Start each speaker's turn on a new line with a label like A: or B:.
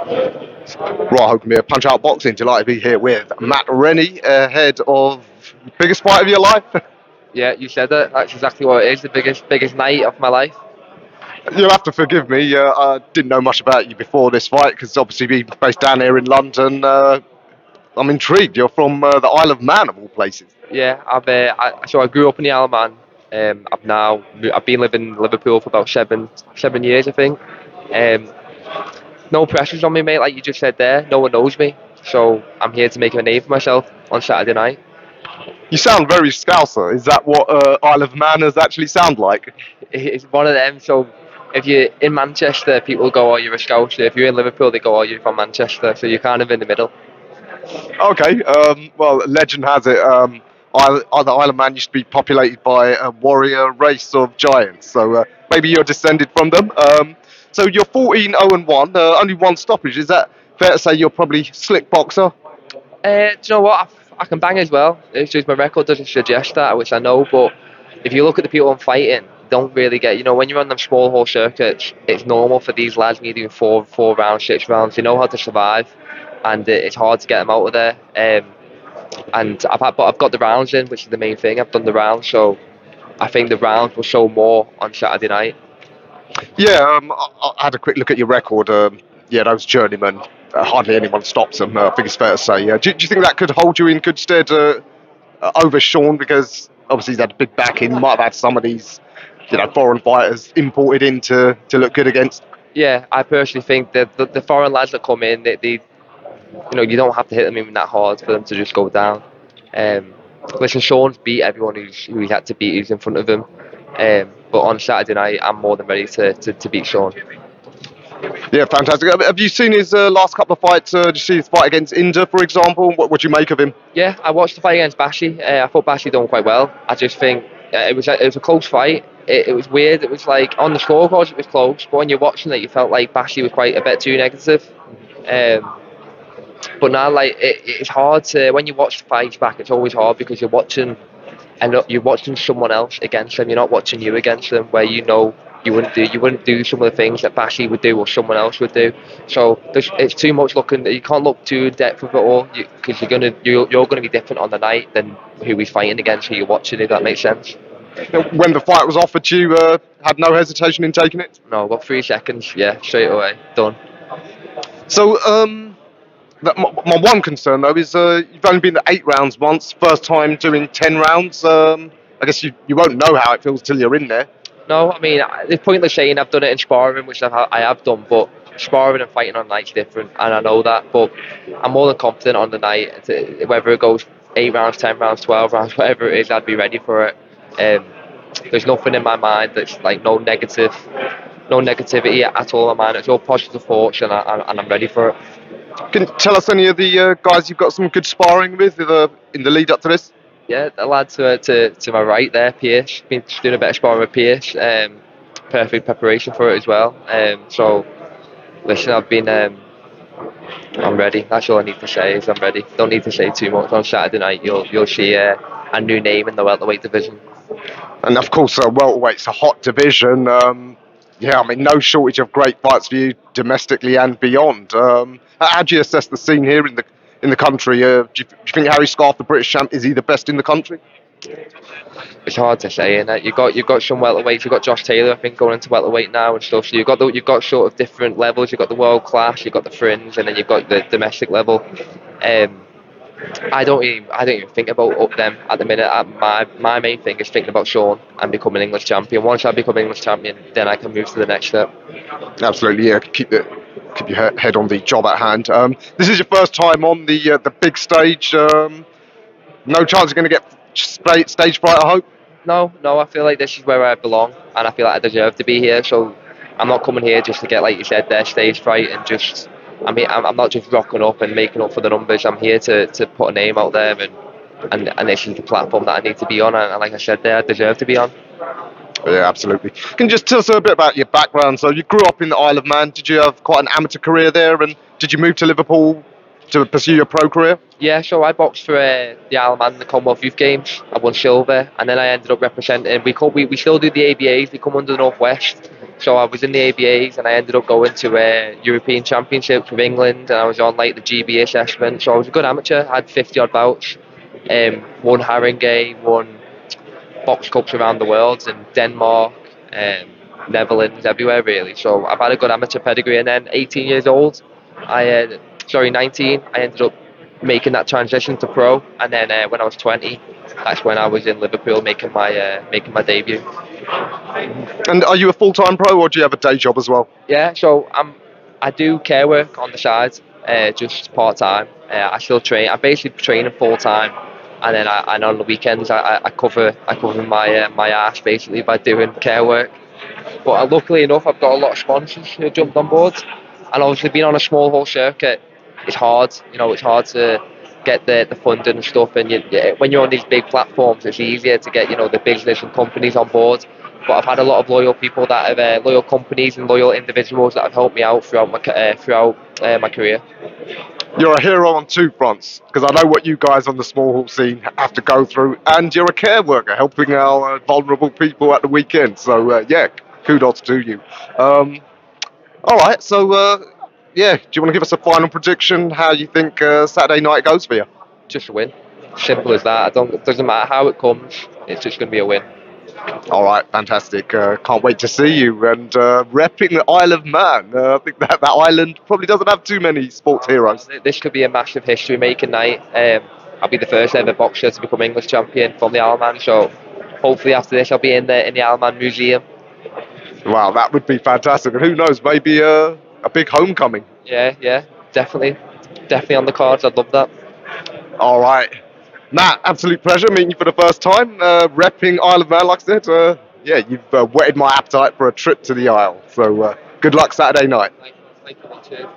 A: Right, Hogan here, Punch Out Boxing. Delighted to be here with Matt Rennie, ahead of the biggest fight of your life.
B: Yeah, you said it. That's exactly what it is. The biggest night of my life.
A: You'll have to forgive me. I didn't know much about you before this fight because obviously being based down here in London, I'm intrigued. You're from the Isle of Man of all places.
B: Yeah, so I grew up in the Isle of Man. I've been living in Liverpool for about seven years, I think. Um, no pressures on me, mate. Like you just said there, no one knows me, so I'm here to make a name for myself on Saturday night.
A: You sound very Scouser. Is that what Isle of Manners actually sound like?
B: It's one of them. So if you're in Manchester, people go, "Oh, you're a Scouser." If you're in Liverpool, they go, "Oh, you're from Manchester." So you're kind of in the middle.
A: Okay, well, legend has it the Isle of Man used to be populated by a warrior race of giants, so maybe you're descended from them. So you're 14-0-1, only one stoppage. Is that fair to say you're probably slick boxer?
B: Do you know what? I can bang as well. It's just my record doesn't suggest that, which I know. But if you look at the people I'm fighting, don't really get. When you're on them small hole circuits, it's normal for these lads when you're doing four rounds, 6 rounds. They know how to survive, and it's hard to get them out of there. And but I've got the rounds in, which is the main thing. I've done the rounds, so I think the rounds will show more on Saturday night.
A: Yeah, I had a quick look at your record. Yeah, those journeymen, hardly anyone stops them. I think it's fair to say. Do you think that could hold you in good stead over Sean? Because obviously he's had a big backing. He might have had some of these, foreign fighters imported in to look good against.
B: Yeah, I personally think that the foreign lads that come in, you don't have to hit them even that hard for them to just go down. Um, Listen, Sean's beat everyone who he's had to beat who's in front of him. But on Saturday night, I'm more than ready to beat Sean.
A: Yeah, fantastic. Have you seen his last couple of fights? Did you see his fight against Inda, for example? What do you make of him?
B: Yeah, I watched the fight against Bashi. I thought Bashi done quite well. I just think it was a close fight. It was weird. It was like on the scorecards it was close, but when you're watching it, you felt like Bashi was quite a bit too negative. Um, but now, like it's hard to when you watch the fights back. It's always hard because you're watching someone else against them. You're not watching you against them, where you wouldn't do some of the things that Bashi would do or someone else would do. So it's too much looking. You can't look too in depth of it all because you're gonna be different on the night than who he's fighting against, who you're watching. If that makes sense.
A: When the fight was offered to you, had no hesitation in taking it?
B: No, about 3 seconds. Yeah, straight away, done.
A: So, my one concern though is you've only been to 8 rounds once. First time doing 10 rounds. I guess you won't know how it feels till you're in there.
B: No, I mean it's pointless saying I've done it in sparring, which I have done, but sparring and fighting on night's different, and I know that. But I'm more than confident on the night, whether it goes 8 rounds, 10 rounds, 12 rounds, whatever it is, I'd be ready for it. Um, there's nothing in my mind that's like no negativity at all in my mind. It's all positive thoughts, and I'm ready for it.
A: Can you tell us any of the guys you've got some good sparring with in the lead up to this?
B: Yeah, the lad to my right there, Pierce. Been doing a bit of sparring with Pierce. Perfect preparation for it as well. So listen, I'm ready. That's all I need to say is I'm ready. Don't need to say too much. On Saturday night, you'll see a new name in the welterweight division.
A: And of course, welterweight's a hot division. Yeah, I mean, no shortage of great fights for you domestically and beyond. How do you assess the scene here in the country? Do you think Harry Scarf, the British champ, is he the best in the country?
B: It's hard to say, innit? You've got some welterweights. You've got Josh Taylor, I think, going into welterweight now and stuff. So you've got sort of different levels. You've got the world class, you've got the fringe, and then you've got the domestic level. Um, I don't even think about up them at the minute. My main thing is thinking about Sean and becoming English champion. Once I become English champion, then I can move to the next step.
A: Absolutely, yeah. Keep your head on the job at hand. This is your first time on the big stage. No chance you're going to get stage fright, I hope.
B: No, I feel like this is where I belong, and I feel like I deserve to be here. So I'm not coming here just to get, like you said, their stage fright and just. I mean, I'm not just rocking up and making up for the numbers. I'm here to put a name out there, and this is the platform that I need to be on. And like I said, there I deserve to be on.
A: Yeah, absolutely. Can you just tell us a bit about your background? So you grew up in the Isle of Man. Did you have quite an amateur career there, and did you move to Liverpool to pursue your pro career?
B: Yeah, so I boxed for the Isle of Man in the Commonwealth Youth Games. I won silver, and then I ended up representing. We still do the ABAs. We come under the Northwest. So I was in the ABAs and I ended up going to European Championships with England, and I was on like the GB assessment. So I was a good amateur. I had 50 odd bouts, won Haringey, won box cups around the world in Denmark, Netherlands, everywhere really. So I've had a good amateur pedigree. And then 18 years old, 19, I ended up making that transition to pro. And then when I was 20, that's when I was in Liverpool making my debut.
A: And are you a full-time pro, or do you have a day job as well?
B: Yeah, so I do care work on the side, just part time. I still train. I'm basically training full time, and then and on the weekends I cover my ass basically by doing care work. But luckily enough, I've got a lot of sponsors who jumped on board, and obviously being on a small hole circuit, it's hard. You know, it's hard to get the funding and stuff. And when you're on these big platforms, it's easier to get the business and companies on board. But I've had a lot of loyal people that have loyal companies and loyal individuals that have helped me out throughout my career.
A: You're a hero on two fronts, because I know what you guys on the small hall scene have to go through, and you're a care worker helping our vulnerable people at the weekend. So yeah, kudos to you. All right, so yeah, do you want to give us a final prediction? How you think Saturday night goes for you?
B: Just a win. Simple as that. It doesn't matter how it comes. It's just going to be a win.
A: All right, fantastic. Can't wait to see you. And repping the Isle of Man. I think that island probably doesn't have too many sports heroes.
B: This could be a massive history-making night. I'll be the first ever boxer to become English champion from the Isle of Man. So hopefully after this, I'll be in the Isle of Man Museum.
A: Wow, that would be fantastic. And who knows, maybe a big homecoming.
B: Yeah, definitely on the cards. I'd love that.
A: All right. Matt, absolute pleasure meeting you for the first time. Repping Isle of Man, like I said. Yeah, you've whetted my appetite for a trip to the Isle. So good luck Saturday night.
B: Thank you.